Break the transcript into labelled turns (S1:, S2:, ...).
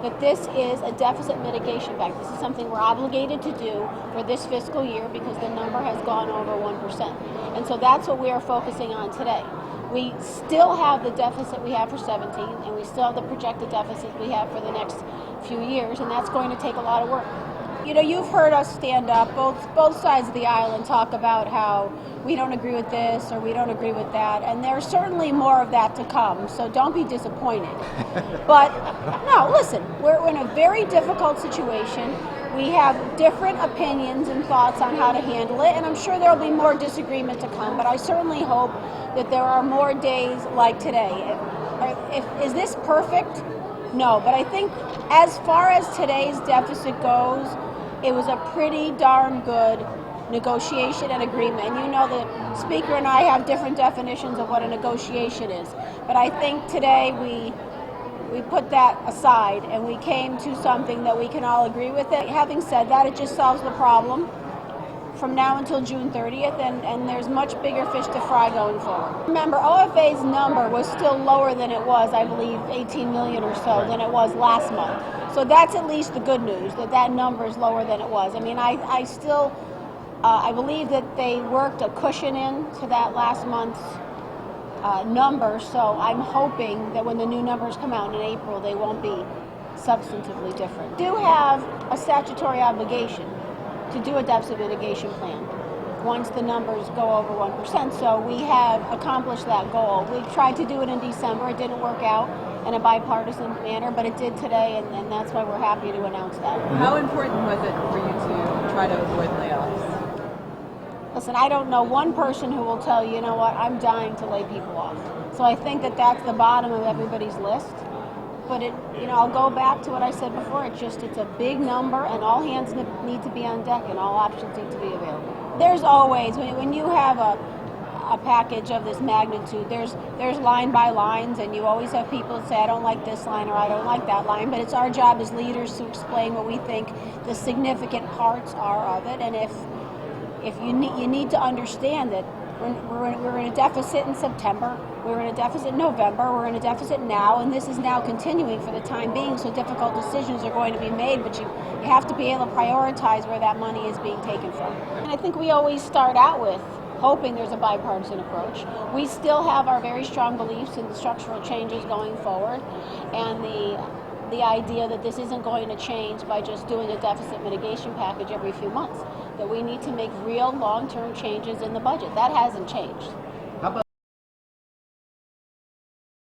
S1: that this is a deficit mitigation pact. This is something we're obligated to do for this fiscal year because the number has gone over 1%. And so that's what we are focusing on today. We still have the deficit we have for 17, and we still have the projected deficit we have for the next few years, and that's going to take a lot of work. You know, you've heard us stand up, both sides of the aisle, and talk about how we don't agree with this or we don't agree with that, and there's certainly more of that to come, so don't be disappointed. But no, listen, we're in a very difficult situation. We have different opinions and thoughts on how to handle it, and I'm sure there will be more disagreement to come, but I certainly hope that there are more days like today. Is this perfect? No, but I think as far as today's deficit goes, it was a pretty darn good negotiation and agreement. And you know the Speaker and I have different definitions of what a negotiation is. But I think today we put that aside and we came to something that we can all agree with. Having said that, it just solves the problem from now until June 30th, and there's much bigger fish to fry going forward. Remember, OFA's number was still lower than it was, I believe, 18 million or so than it was last month. So that's at least the good news, that number is lower than it was. I mean, I still believe that they worked a cushion in to that last month's number, so I'm hoping that when the new numbers come out in April, they won't be substantively different. We do have a statutory obligation to do a deficit mitigation plan once the numbers go over 1%. So we have accomplished that goal. We tried to do it in December. It didn't work out in a bipartisan manner, but it did today, and that's why we're happy to announce that.
S2: How important was it for you to try to avoid layoffs?
S1: Listen, I don't know one person who will tell you know what, I'm dying to lay people off. So I think that that's the bottom of everybody's list. But I'll go back to what I said before. It's a big number, and all hands need to be on deck, and all options need to be available. There's always, when you have a package of this magnitude, there's line by lines, and you always have people say, I don't like this line or I don't like that line. But it's our job as leaders to explain what we think the significant parts are of it. And if you need to understand that we're in a deficit in September, we were in a deficit in November, we're in a deficit now, and this is now continuing for the time being, so difficult decisions are going to be made, but you have to be able to prioritize where that money is being taken from. And I think we always start out with hoping there's a bipartisan approach. We still have our very strong beliefs in the structural changes going forward, and the idea that this isn't going to change by just doing a deficit mitigation package every few months, that we need to make real long-term changes in the budget. That hasn't changed.